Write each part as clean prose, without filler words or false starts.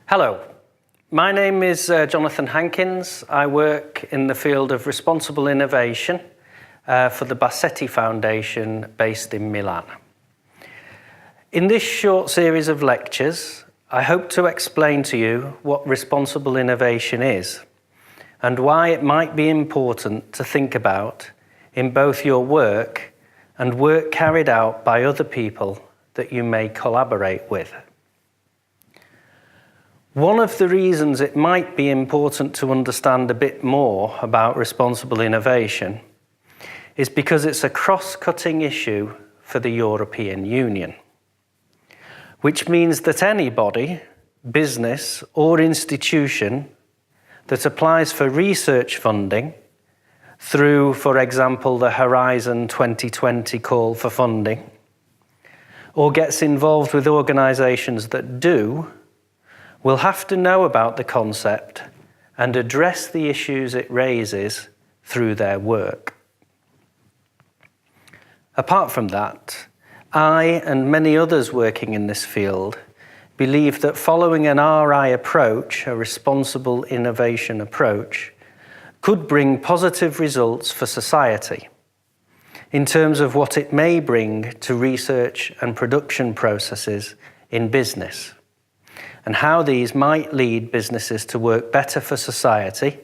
Hello, my name is Jonathan Hankins. I work in the field of responsible innovation for the Bassetti Foundation based in Milan. In this short series of lectures, I hope to explain to you what responsible innovation is and why it might be important to think about in both your work and work carried out by other people that you may collaborate with. One of the reasons it might be important to understand a bit more about responsible innovation is because it's a cross-cutting issue for the European Union, which means that anybody, business or institution that applies for research funding through, for example, the Horizon 2020 call for funding, or gets involved with organisations that do, will have to know about the concept and address the issues it raises through their work. Apart from that, I and many others working in this field believe that following an RI approach, a responsible innovation approach, could bring positive results for society in terms of what it may bring to research and production processes in business, and how these might lead businesses to work better for society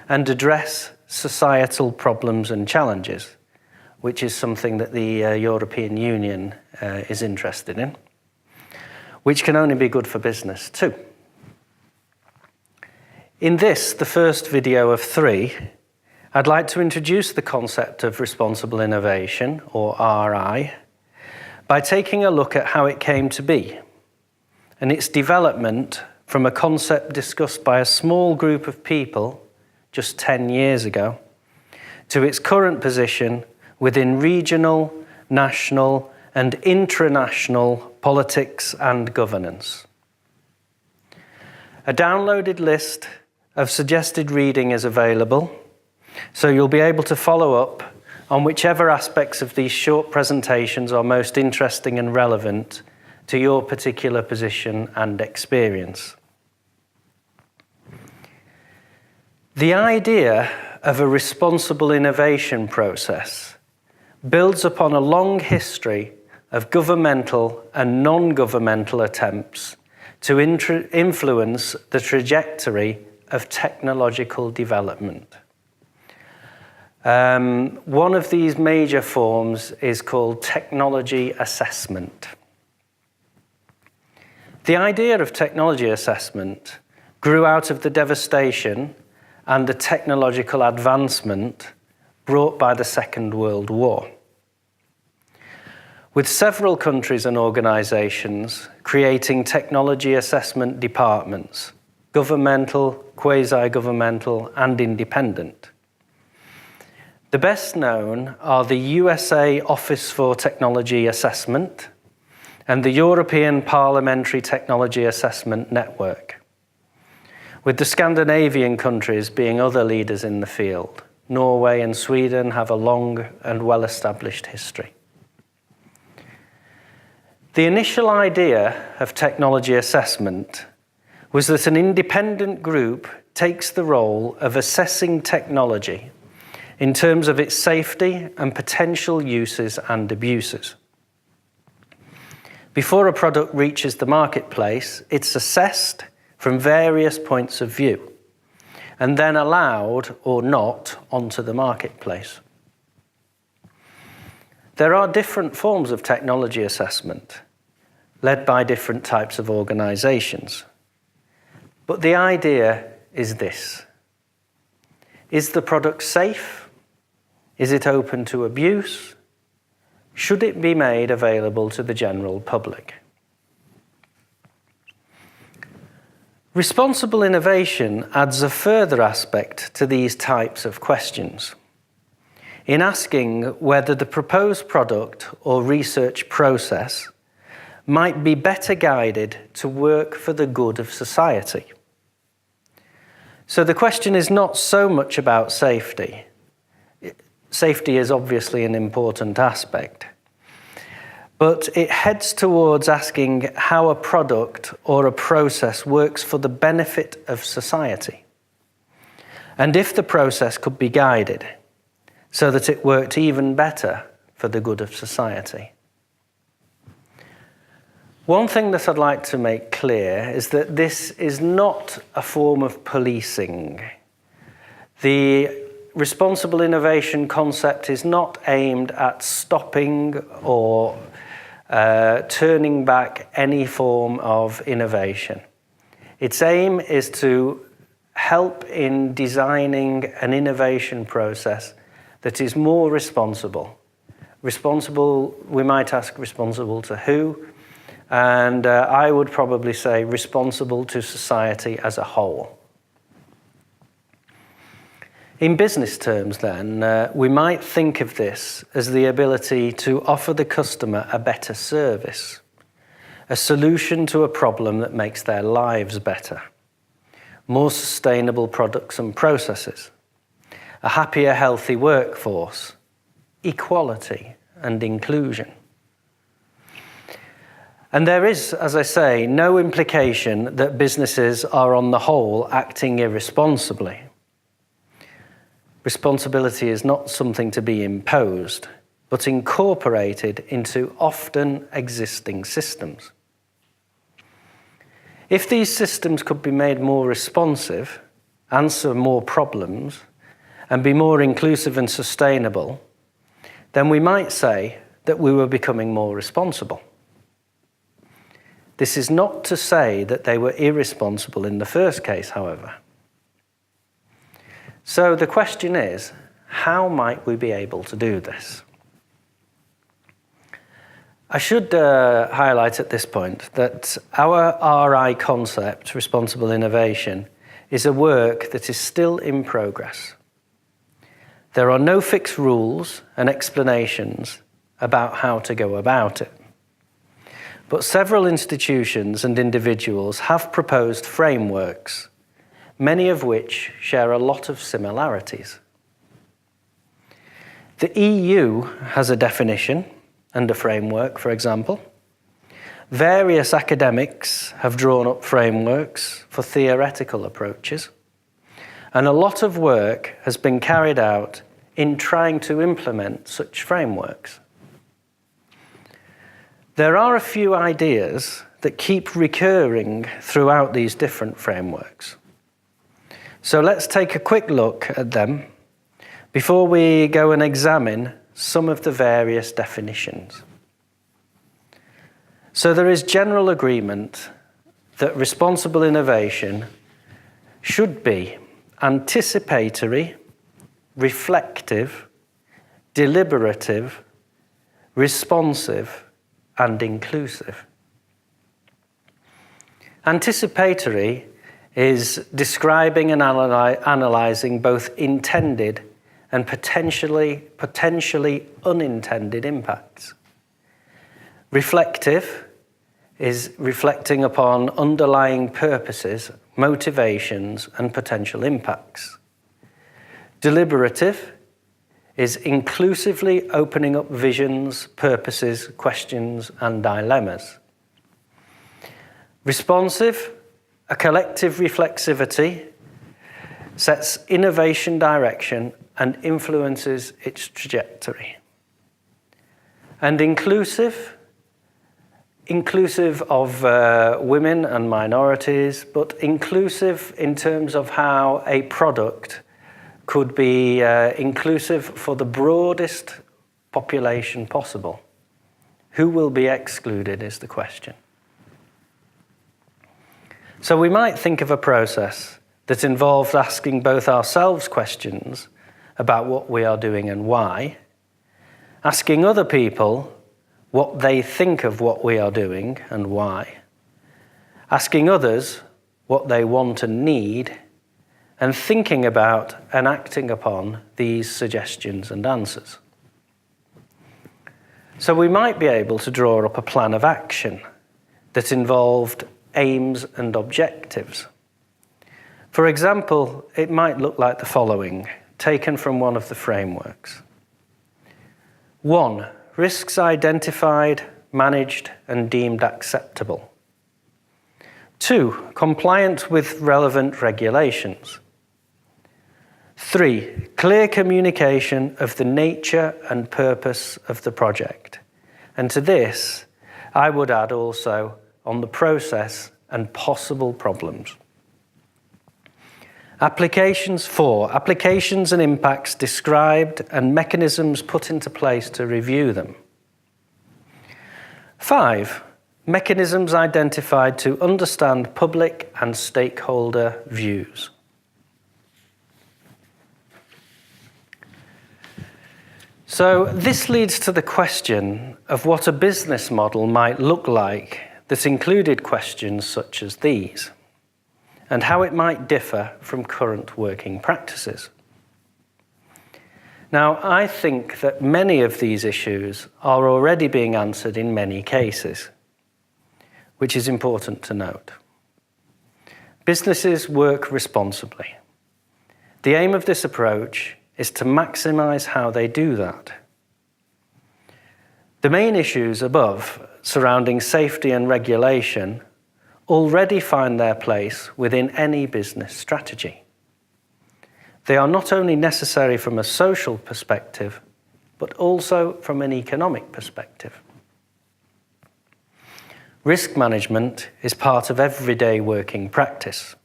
and address societal problems and challenges, which is something that the European Union is interested in, which can only be good for business too. In this, the first video of 3, I'd like to introduce the concept of responsible innovation, or RI, by taking a look at how it came to be and its development from a concept discussed by a small group of people just 10 years ago to its current position within regional, national, and intranational politics and governance. A downloaded list of suggested reading is available, so you'll be able to follow up on whichever aspects of these short presentations are most interesting and relevant to your particular position and experience. The idea of a responsible innovation process builds upon a long history of governmental and non-governmental attempts to influence the trajectory of technological development. One of these major forms is called technology assessment. The idea of technology assessment grew out of the devastation and the technological advancement brought by the Second World War, with several countries and organisations creating technology assessment departments, governmental, quasi-governmental, and independent. The best known are the USA Office for Technology Assessment and the European Parliamentary Technology Assessment Network, with the Scandinavian countries being other leaders in the field. Norway and Sweden have a long and well-established history. The initial idea of technology assessment was that an independent group takes the role of assessing technology in terms of its safety and potential uses and abuses. Before a product reaches the marketplace, it's assessed from various points of view and then allowed or not onto the marketplace. There are different forms of technology assessment led by different types of organisations. But the idea is this: is the product safe? Is it open to abuse? Should it be made available to the general public? Responsible innovation adds a further aspect to these types of questions, in asking whether the proposed product or research process might be better guided to work for the good of society. So the question is not so much about safety. Safety is obviously an important aspect. but it heads towards asking how a product or a process works for the benefit of society, and if the process could be guided so that it worked even better for the good of society. One thing that I'd like to make clear is that this is not a form of policing. The responsible innovation concept is not aimed at stopping or turning back any form of innovation. Its aim is to help in designing an innovation process that is more responsible. Responsible, we might ask, responsible to who? And I would probably say responsible to society as a whole. In business terms then, we might think of this as the ability to offer the customer a better service, a solution to a problem that makes their lives better, more sustainable products and processes, a happier, healthy workforce, equality and inclusion. And there is, as I say, no implication that businesses are on the whole acting irresponsibly. Responsibility is not something to be imposed, but incorporated into often existing systems. If these systems could be made more responsive, answer more problems, and be more inclusive and sustainable, then we might say that we were becoming more responsible. This is not to say that they were irresponsible in the first case, however. So the question is, how might we be able to do this? I should highlight at this point that our RI concept, responsible innovation, is a work that is still in progress. There are no fixed rules and explanations about how to go about it. But several institutions and individuals have proposed frameworks, many of which share a lot of similarities. The EU has a definition and a framework, for example. Various academics have drawn up frameworks for theoretical approaches, and a lot of work has been carried out in trying to implement such frameworks. There are a few ideas that keep recurring throughout these different frameworks. So let's take a quick look at them before we go and examine some of the various definitions. So there is general agreement that responsible innovation should be anticipatory, reflective, deliberative, responsive, and inclusive. Anticipatory is describing and analysing both intended and potentially unintended impacts. Reflective is reflecting upon underlying purposes, motivations, and potential impacts. Deliberative is inclusively opening up visions, purposes, questions, and dilemmas. Responsive, a collective reflexivity, sets innovation direction and influences its trajectory. And inclusive of women and minorities, but inclusive in terms of how a product could be inclusive for the broadest population possible. Who will be excluded is the question. So we might think of a process that involves asking both ourselves questions about what we are doing and why, asking other people what they think of what we are doing and why, asking others what they want and need, and thinking about and acting upon these suggestions and answers. So we might be able to draw up a plan of action that involved aims and objectives. For example, it might look like the following, taken from one of the frameworks. 1. Risks identified, managed and deemed acceptable. 2, compliant with relevant regulations. 3, clear communication of the nature and purpose of the project. And to this, I would add also on the process and possible problems. Applications 4, applications and impacts described and mechanisms put into place to review them. 5, mechanisms identified to understand public and stakeholder views. So this leads to the question of what a business model might look like that included questions such as these, and how it might differ from current working practices. Now, I think that many of these issues are already being answered in many cases, which is important to note. Businesses work responsibly. The aim of this approach is to maximize how they do that. The main issues above surrounding safety and regulation already find their place within any business strategy. They are not only necessary from a social perspective, but also from an economic perspective. Risk management is part of everyday working practice.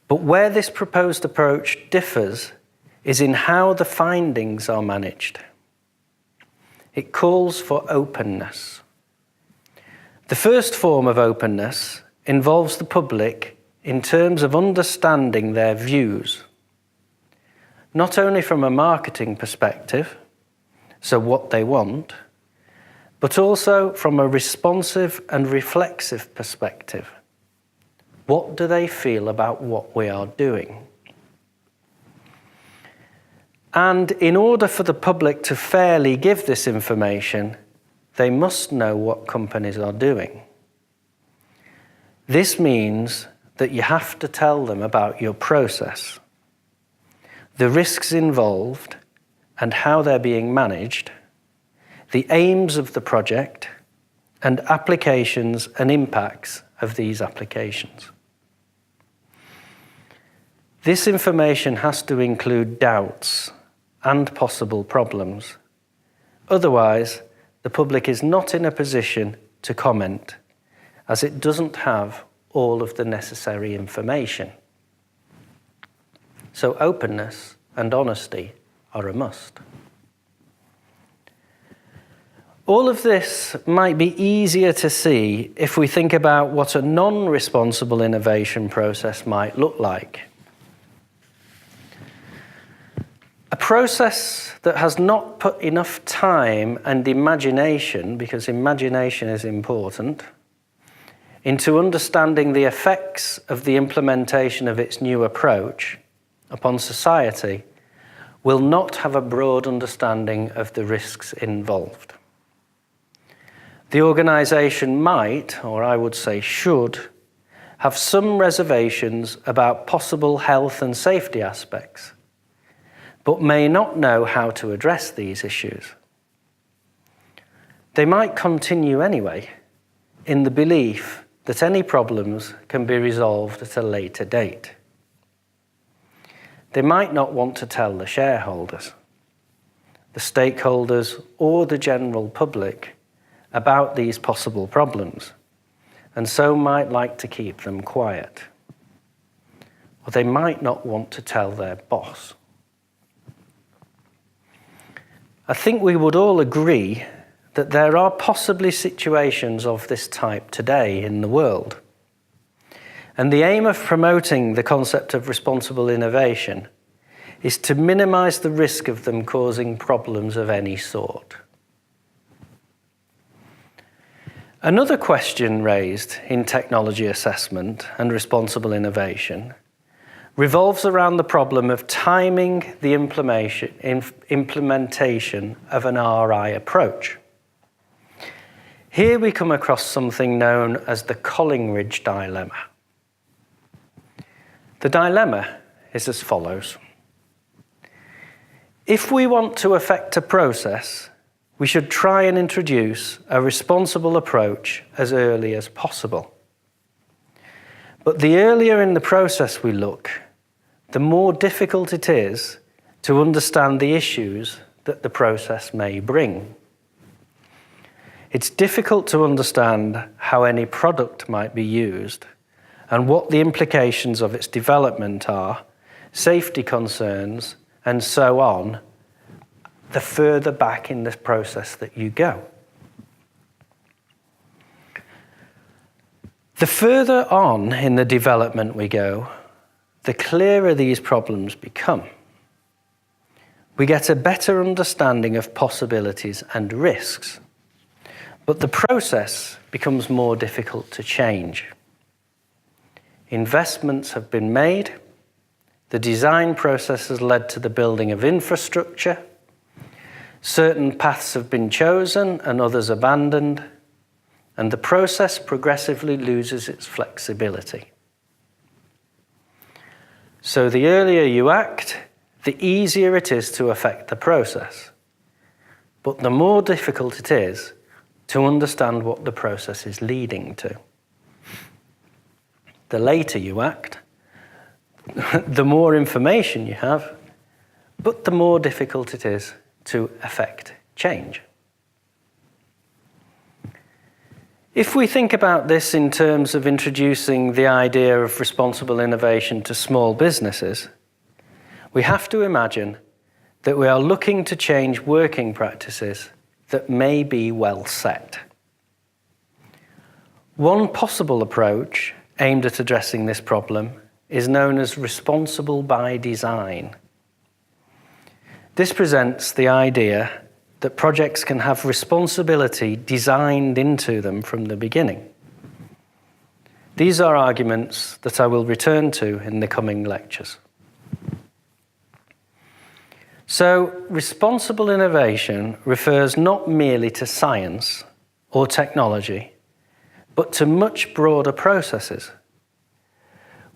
But where this proposed approach differs is in how the findings are managed. It calls for openness. The first form of openness involves the public in terms of understanding their views, not only from a marketing perspective, so what they want, but also from a responsive and reflexive perspective. What do they feel about what we are doing? And in order for the public to fairly give this information, they must know what companies are doing. This means that you have to tell them about your process, the risks involved and how they're being managed, the aims of the project, and applications and impacts of these applications. This information has to include doubts and possible problems. Otherwise, the public is not in a position to comment, as it doesn't have all of the necessary information. So openness and honesty are a must. All of this might be easier to see if we think about what a non-responsible innovation process might look like. A process that has not put enough time and imagination, because imagination is important, into understanding the effects of the implementation of its new approach upon society will not have a broad understanding of the risks involved. The organisation might, or I would say should, have some reservations about possible health and safety aspects, but may not know how to address these issues. They might continue anyway, in the belief that any problems can be resolved at a later date. They might not want to tell the shareholders, the stakeholders, or the general public about these possible problems, and so might like to keep them quiet. Or they might not want to tell their boss. I think we would all agree that there are possibly situations of this type today in the world. And the aim of promoting the concept of responsible innovation is to minimize the risk of them causing problems of any sort. Another question raised in technology assessment and responsible innovation revolves around the problem of timing the implementation of an RI approach. Here we come across something known as the Collingridge dilemma. The dilemma is as follows. If we want to affect a process, we should try and introduce a responsible approach as early as possible. But the earlier in the process we look, the more difficult it is to understand the issues that the process may bring. It's difficult to understand how any product might be used and what the implications of its development are, safety concerns, and so on, the further back in the process that you go. The further on in the development we go, the clearer these problems become. We get a better understanding of possibilities and risks, but the process becomes more difficult to change. Investments have been made, the design process has led to the building of infrastructure, certain paths have been chosen and others abandoned, and the process progressively loses its flexibility. So the earlier you act, the easier it is to affect the process, but the more difficult it is to understand what the process is leading to. The later you act, the more information you have, but the more difficult it is to affect change. If we think about this in terms of introducing the idea of responsible innovation to small businesses, we have to imagine that we are looking to change working practices that may be well set. One possible approach aimed at addressing this problem is known as responsible by design. This presents the idea that projects can have responsibility designed into them from the beginning. These are arguments that I will return to in the coming lectures. So, responsible innovation refers not merely to science or technology, but to much broader processes.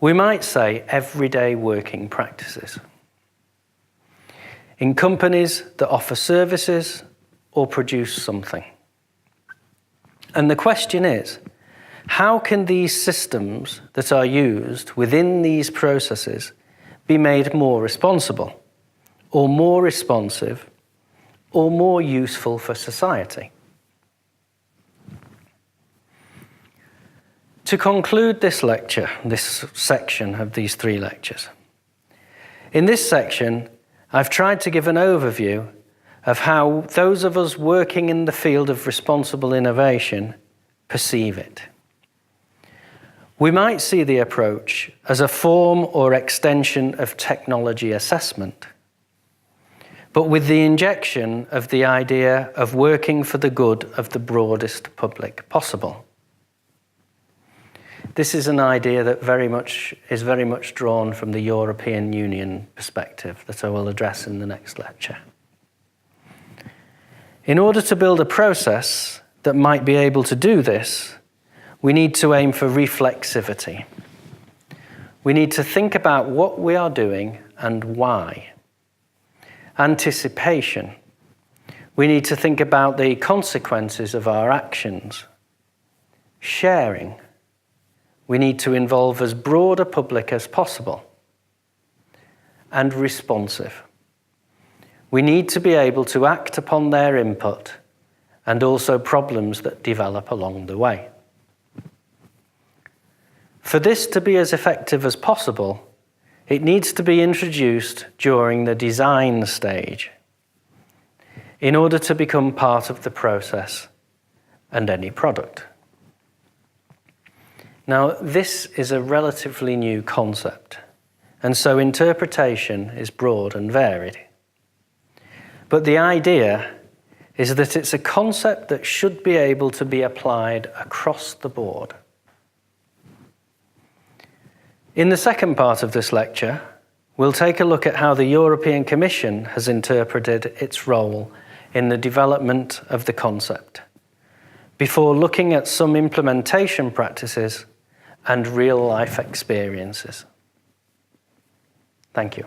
We might say everyday working practices. In companies that offer services or produce something. And the question is, how can these systems that are used within these processes be made more responsible, or more responsive, or more useful for society? To conclude this lecture, this section of these 3 lectures, in this section, I've tried to give an overview of how those of us working in the field of responsible innovation perceive it. We might see the approach as a form or extension of technology assessment, but with the injection of the idea of working for the good of the broadest public possible. This is an idea that is very much drawn from the European Union perspective that I will address in the next lecture. In order to build a process that might be able to do this, we need to aim for reflexivity. We need to think about what we are doing and why. Anticipation. We need to think about the consequences of our actions. Sharing. We need to involve as broad a public as possible. And responsive. We need to be able to act upon their input and also problems that develop along the way. For this to be as effective as possible, it needs to be introduced during the design stage in order to become part of the process and any product. Now, this is a relatively new concept, and so interpretation is broad and varied. But the idea is that it's a concept that should be able to be applied across the board. In the second part of this lecture, we'll take a look at how the European Commission has interpreted its role in the development of the concept, before looking at some implementation practices and real-life experiences. Thank you.